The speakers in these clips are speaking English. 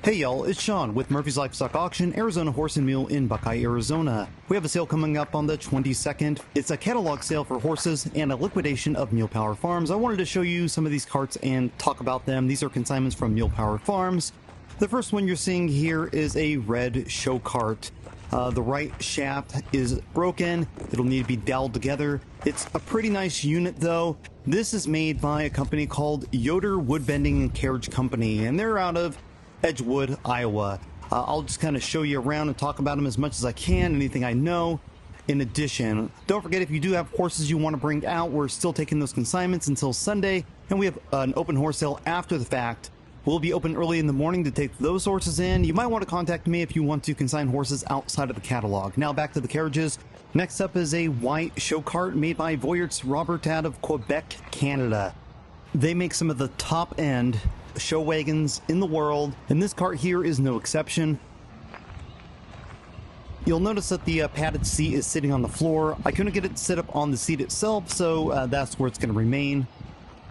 Hey y'all, it's Sean with Murphy's Livestock Auction, Arizona Horse and Mule in Buckeye, Arizona. We have a sale coming up on the 22nd. It's a catalog sale for horses and a liquidation of Mule Power Farms. I wanted to show you some of these carts and talk about them. These are consignments from Mule Power Farms. The first one you're seeing here is a red show cart. The right shaft is broken. It'll need to be doweled together. It's a pretty nice unit though. This is made by a company called Yoder Woodbending and Carriage Company, and they're out of Edgewood, Iowa. I'll just kind of show you around and talk about them as much as I can, anything I know. In addition, don't forget, if you do have horses you want to bring out, we're still taking those consignments until Sunday, and we have an open horse sale after the fact. We'll be open early in the morning to take those horses in. You might want to contact me if you want to consign horses outside of the catalog. Now back to the carriages. Next up is a white show cart made by Voyart's Robert out of Quebec, Canada. They make some of the top end show wagons in the world, and this cart here is no exception. You'll notice that the padded seat is sitting on the floor. I couldn't get it set up on the seat itself, so that's where it's going to remain.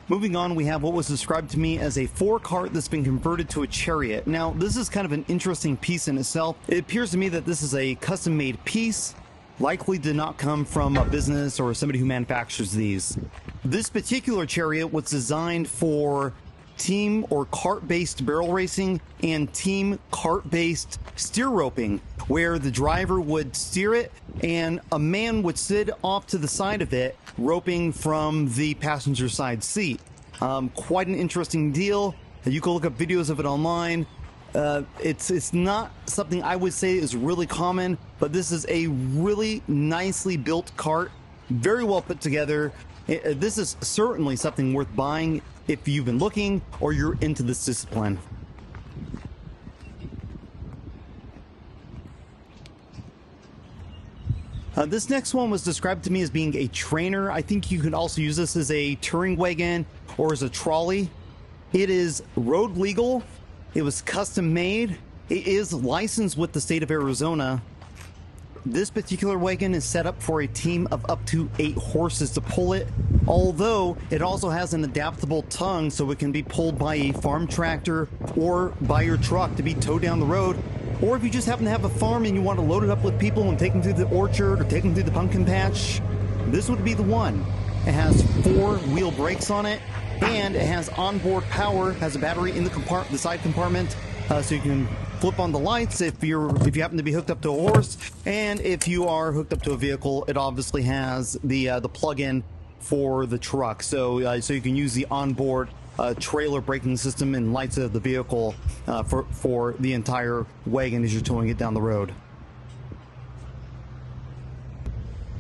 Moving on, we have what was described to me as a four-cart that's been converted to a chariot. Now, this is kind of an interesting piece in itself. It appears to me that this is a custom-made piece, likely did not come from a business or somebody who manufactures these. This particular chariot was designed for team or cart-based barrel racing and team cart-based steer roping, where the driver would steer it and a man would sit off to the side of it, roping from the passenger side seat. Quite an interesting deal. You can look up videos of it online. It's not something I would say is really common, but this is a really nicely built cart, very well put together. This is certainly something worth buying if you've been looking or you're into this discipline. This next one was described to me as being a trainer. I think you could also use this as a touring wagon or as a trolley. It is road legal. It was custom made. It is licensed with the state of Arizona. This particular wagon is set up for a team of up to 8 horses to pull it, although it also has an adaptable tongue so it can be pulled by a farm tractor or by your truck to be towed down the road. Or if you just happen to have a farm and you want to load it up with people and take them through the orchard or take them through the pumpkin patch, this would be the one. It has 4-wheel brakes on it, and it has onboard power, has a battery in the side compartment, so you can flip on the lights if you happen to be hooked up to a horse, and if you are hooked up to a vehicle, it obviously has the plug-in for the truck, so you can use the onboard trailer braking system and lights of the vehicle for the entire wagon as you're towing it down the road.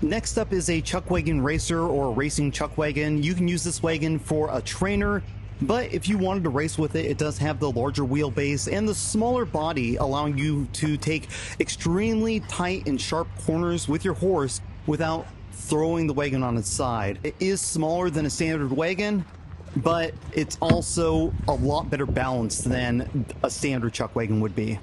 Next up is a chuck wagon racer or a racing chuck wagon. You can use this wagon for a trainer, but if you wanted to race with it, it does have the larger wheelbase and the smaller body, allowing you to take extremely tight and sharp corners with your horse without throwing the wagon on its side. It is smaller than a standard wagon, but it's also a lot better balanced than a standard chuck wagon would be.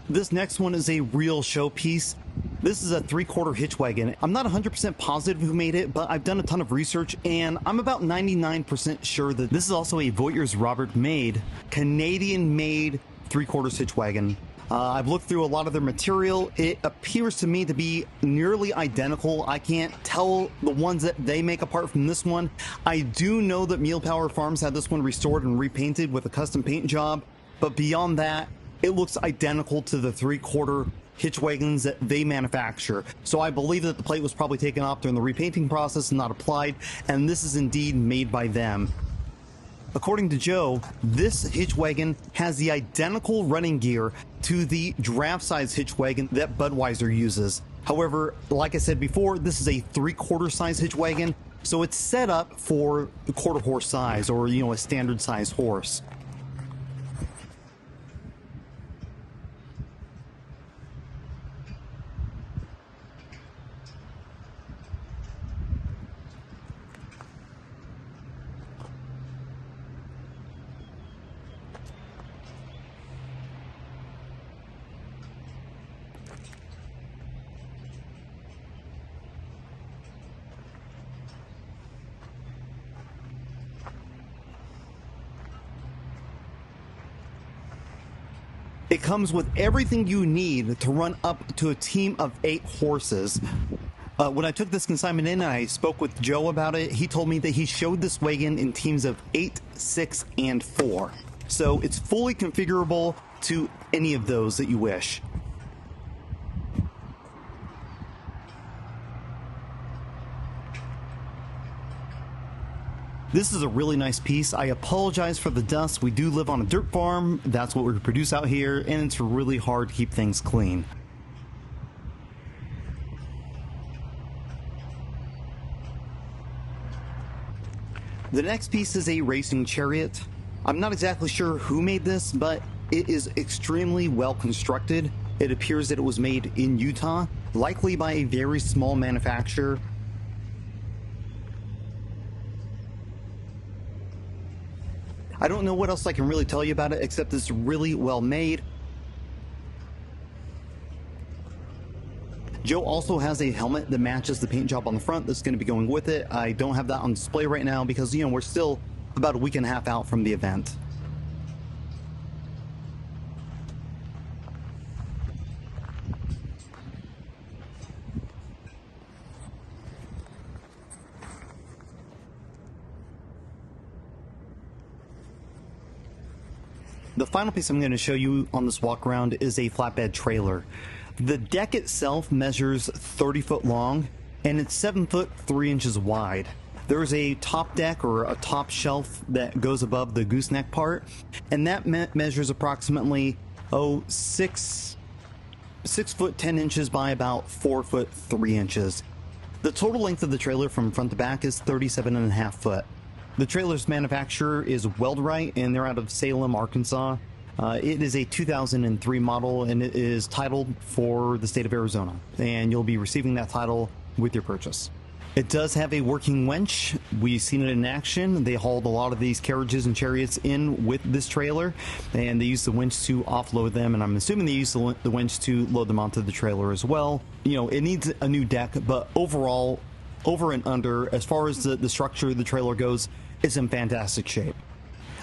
This next one is a real showpiece. This is a 3/4 hitch wagon. I'm not 100% positive who made it, but I've done a ton of research and I'm about 99% sure that this is also a Voyart's Robert made, Canadian made 3/4 hitch wagon. I've looked through a lot of their material. It appears to me to be nearly identical. I can't tell the ones that they make apart from this one. I do know that Mule Power Farms had this one restored and repainted with a custom paint job, but beyond that, it looks identical to the 3/4 hitch wagons that they manufacture. So I believe that the plate was probably taken off during the repainting process and not applied, and this is indeed made by them. According to Joe, this hitch wagon has the identical running gear to the draft size hitch wagon that Budweiser uses. However, like I said before, this is a 3/4 size hitch wagon, so it's set up for the quarter horse size, or a standard size horse. It comes with everything you need to run up to a team of 8 horses. When I took this consignment in and I spoke with Joe about it, he told me that he showed this wagon in teams of 8, 6, and 4. So it's fully configurable to any of those that you wish. This is a really nice piece. I apologize for the dust. We do live on a dirt farm. That's what we produce out here, and it's really hard to keep things clean. The next piece is a racing chariot. I'm not exactly sure who made this, but it is extremely well constructed. It appears that it was made in Utah, likely by a very small manufacturer. I don't know what else I can really tell you about it, except it's really well made. Joe also has a helmet that matches the paint job on the front that's going to be going with it. I don't have that on display right now because, we're still about a week and a half out from the event. The final piece I'm going to show you on this walk around is a flatbed trailer. The deck itself measures 30 foot long and it's 7 foot 3 inches wide. There's a top deck or a top shelf that goes above the gooseneck part, and that measures approximately 6 foot 10 inches by about 4 foot 3 inches. The total length of the trailer from front to back is 37.5 foot. The trailer's manufacturer is Weldrite, and they're out of Salem, Arkansas. It is a 2003 model, and it is titled for the state of Arizona, and you'll be receiving that title with your purchase. It does have a working winch. We've seen it in action. They hauled a lot of these carriages and chariots in with this trailer, and they used the winch to offload them, and I'm assuming they used the winch to load them onto the trailer as well. It needs a new deck, but overall, over and under, as far as the structure of the trailer goes, it's in fantastic shape.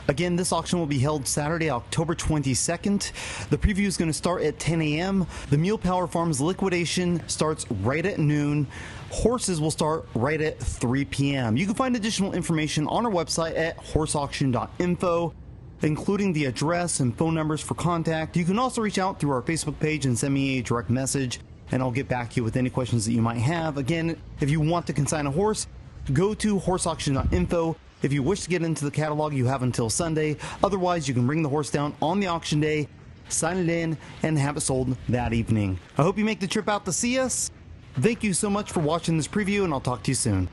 Again, this auction will be held Saturday, October 22nd. The preview is going to start at 10 a.m. The Mule Power Farms liquidation starts right at noon. Horses will start right at 3 p.m. You can find additional information on our website at horseauction.info, including the address and phone numbers for contact. You can also reach out through our Facebook page and send me a direct message, and I'll get back to you with any questions that you might have. Again, if you want to consign a horse, go to horseauction.info. If you wish to get into the catalog, you have until Sunday. Otherwise, you can bring the horse down on the auction day, sign it in, and have it sold that evening. I hope you make the trip out to see us. Thank you so much for watching this preview, and I'll talk to you soon.